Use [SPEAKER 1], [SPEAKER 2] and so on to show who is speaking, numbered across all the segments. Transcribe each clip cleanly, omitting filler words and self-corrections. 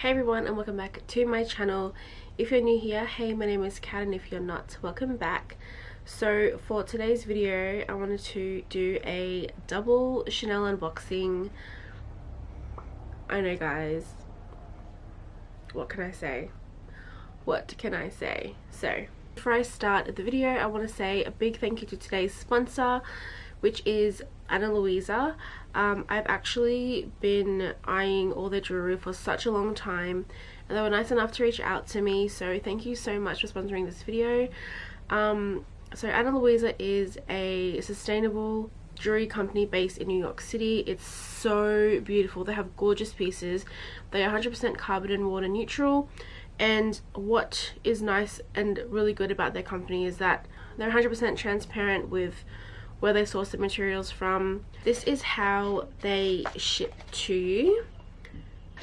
[SPEAKER 1] Hey everyone, and welcome back to my channel. If you're new here, hey, my name is Kat, and if you're not, welcome back. So for today's video, I wanted to do a double Chanel unboxing. I know, guys, what can I say? So before I start the video, I want to say a big thank you to today's sponsor, which is Ana Luisa. I've actually been eyeing all their jewelry for such a long time, and they were nice enough to reach out to me, so thank you so much for sponsoring this video. So Ana Luisa is a sustainable jewelry company based in New York City. It's so beautiful. They have gorgeous pieces. They are 100% carbon and water neutral, and what is nice and really good about their company is that they're 100% transparent with where they source the materials from. This is how they ship to you.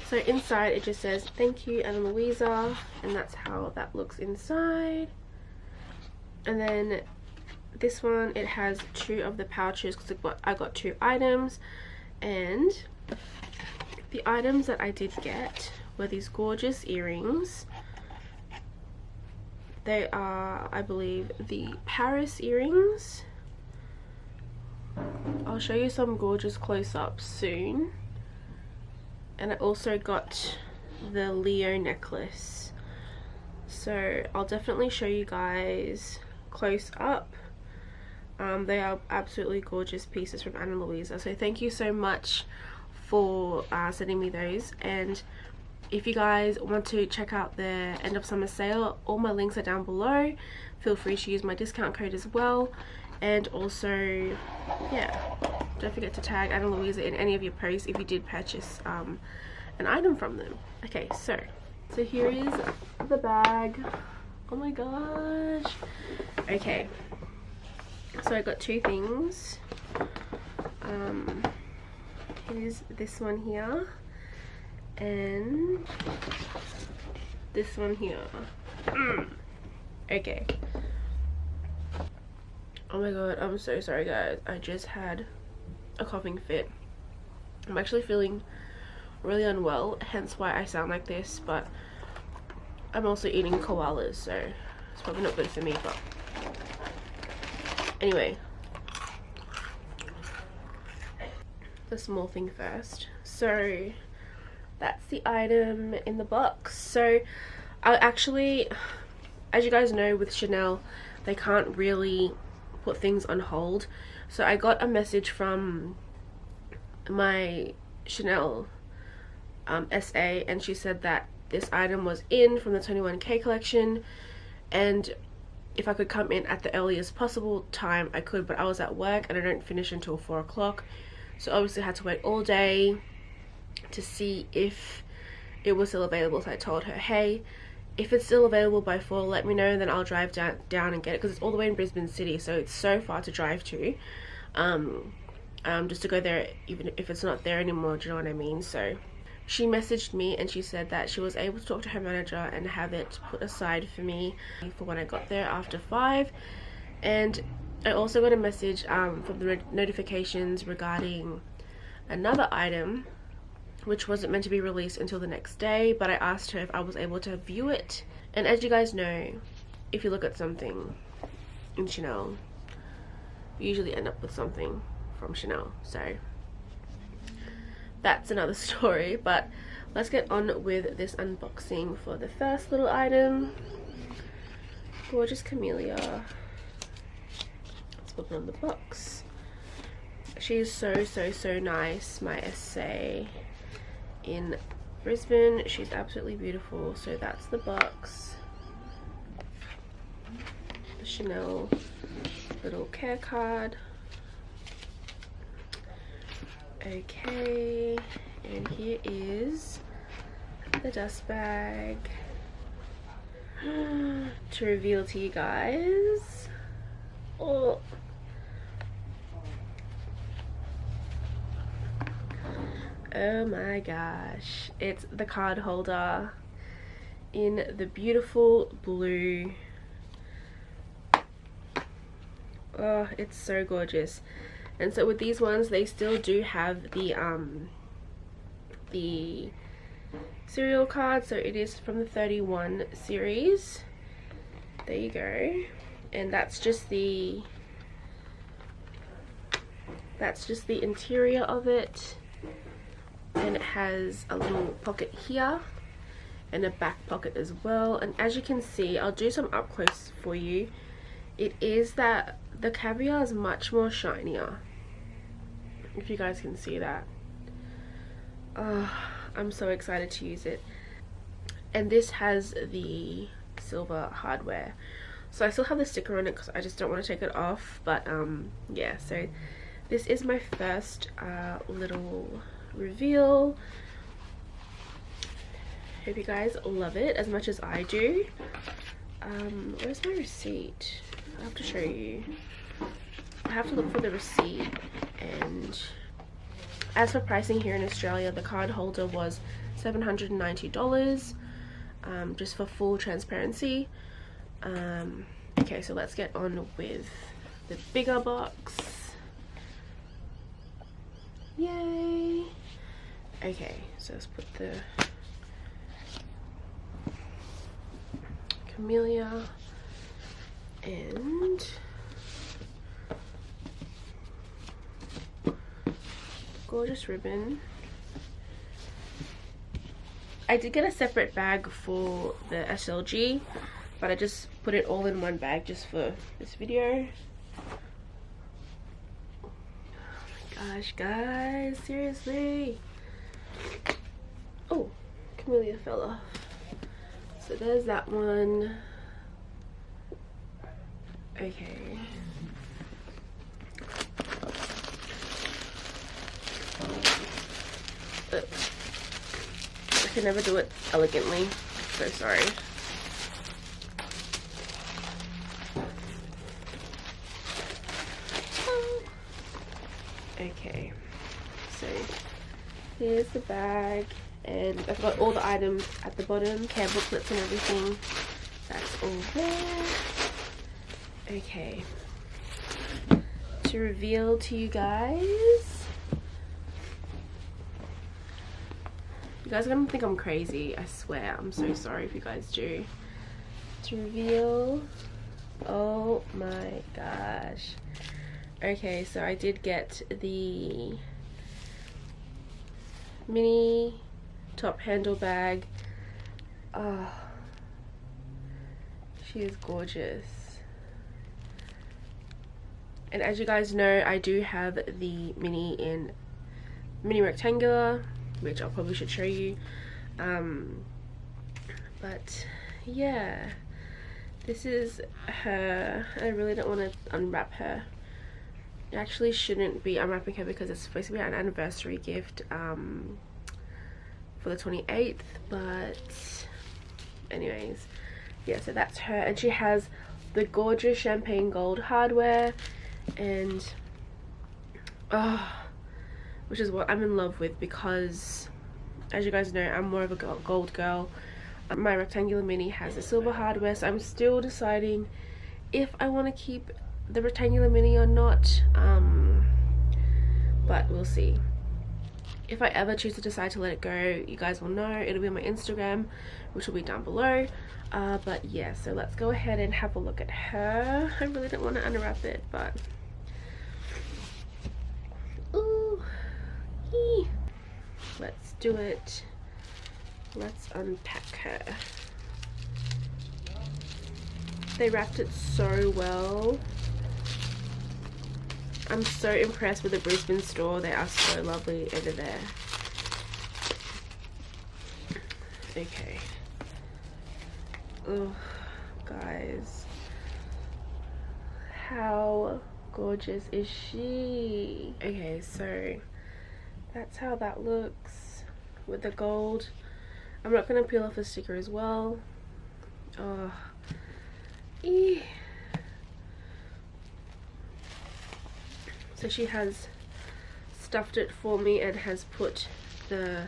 [SPEAKER 1] So inside it just says thank you Ana Luisa, and that's how that looks inside. And then this one, it has two of the pouches because I got two items, and the items that I did get were these gorgeous earrings. They are, I believe, the Paris earrings. I'll show you some gorgeous close-ups soon. And I also got the Leo necklace, so I'll definitely show you guys close up. They are absolutely gorgeous pieces from Ana Luisa, so thank you so much for sending me those. And if you guys want to check out their end of summer sale, all my links are down below. Feel free to use my discount code as well. And also, yeah, don't forget to tag Ana Luisa in any of your posts if you did purchase an item from them. Okay, so here is the bag. Oh my gosh. Okay, so I got two things. Here's this one here, and this one here. Okay. Oh my god, I'm so sorry guys, I just had a coughing fit. I'm actually feeling really unwell, hence why I sound like this, but I'm also eating koalas, so it's probably not good for me. But anyway, the small thing first. So that's the item in the box. So I actually, as you guys know, with Chanel, they can't really put things on hold. So I got a message from my Chanel SA, and she said that this item was in from the 21K collection, and if I could come in at the earliest possible time I could, but I was at work and I don't finish until 4 o'clock, so obviously I had to wait all day to see if it was still available. So I told her, hey, if it's still available by 4, let me know, then I'll drive down and get it, because it's all the way in Brisbane City, so it's so far to drive to, just to go there even if it's not there anymore, do you know what I mean? So she messaged me and she said that she was able to talk to her manager and have it put aside for me for when I got there after 5. And I also got a message from the notifications regarding another item which wasn't meant to be released until the next day, but I asked her if I was able to view it. And as you guys know, if you look at something in Chanel, you usually end up with something from Chanel, so that's another story. But let's get on with this unboxing for the first little item. Gorgeous camellia. Let's put it on the box. She's so nice, my SA in Brisbane. She's absolutely beautiful. So that's the box, the Chanel little care card. Okay, and here is the dust bag to reveal to you guys. Oh, oh my gosh, it's the card holder in the beautiful blue. Oh, it's so gorgeous. And so with these ones, they still do have the serial card, so it is from the 31 series. There you go. And that's just the interior of it, and it has a little pocket here and a back pocket as well. And as you can see, I'll do some up close for you, it is that the caviar is much more shinier, if you guys can see that. I'm so excited to use it. And this has the silver hardware, so I still have the sticker on it because I just don't want to take it off. But yeah, so this is my first little reveal. Hope you guys love it as much as I do. Where's my receipt? I have to show you. I have to look for the receipt. And as for pricing here in Australia, the card holder was $790, just for full transparency. Okay, so let's get on with the bigger box. Yay! Okay, so let's put the camellia and gorgeous ribbon. I did get a separate bag for the SLG, but I just put it all in one bag just for this video. Oh my gosh, guys, seriously. Oh, camellia fell off. So there's that one. Okay. I can never do it elegantly, so sorry. Okay, so here's the bag, and I've got all the items at the bottom, care booklets and everything. That's all there. Okay, to reveal to you guys. You guys are gonna think I'm crazy, I swear. I'm so sorry if you guys do. To reveal, oh my gosh. Okay, so I did get the mini top handle bag. Oh, she is gorgeous. And as you guys know, I do have the mini in mini rectangular, which I probably should show you. But yeah, this is her. I really don't want to unwrap her. I actually shouldn't be unwrapping her because it's supposed to be an anniversary gift for the 28th, but anyways, yeah, so that's her. And she has the gorgeous champagne gold hardware, and which is what I'm in love with, because as you guys know, I'm more of a gold girl. My rectangular mini has the silver hardware, so I'm still deciding if I want to keep the rectangular mini or not, but we'll see. If I ever choose to decide to let it go, you guys will know. It'll be on my Instagram, which will be down below. But yeah, so let's go ahead and have a look at her. I really don't want to unwrap it, but ooh, let's do it. Let's unpack her. They wrapped it so well. I'm so impressed with the Brisbane store. They are so lovely over there. Okay. Oh, guys. How gorgeous is she? Okay, so that's how that looks with the gold. I'm not going to peel off the sticker as well. Oh. Eee. So she has stuffed it for me and has put the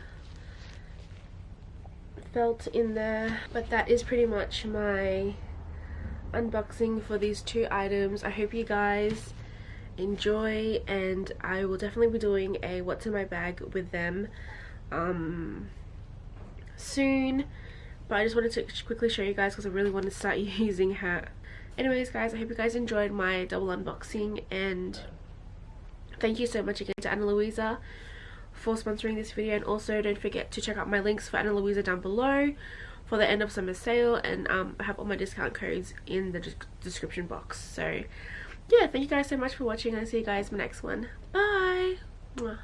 [SPEAKER 1] felt in there. But that is pretty much my unboxing for these two items. I hope you guys enjoy, and I will definitely be doing a what's in my bag with them. soon, but I just wanted to quickly show you guys because I really want to start using her. Anyways guys, I hope you guys enjoyed my double unboxing, and thank you so much again to Ana Luisa for sponsoring this video. And also don't forget to check out my links for Ana Luisa down below for the end of summer sale, and I have all my discount codes in the description box. So yeah, thank you guys so much for watching, and I'll see you guys in my next one. Bye. Mwah.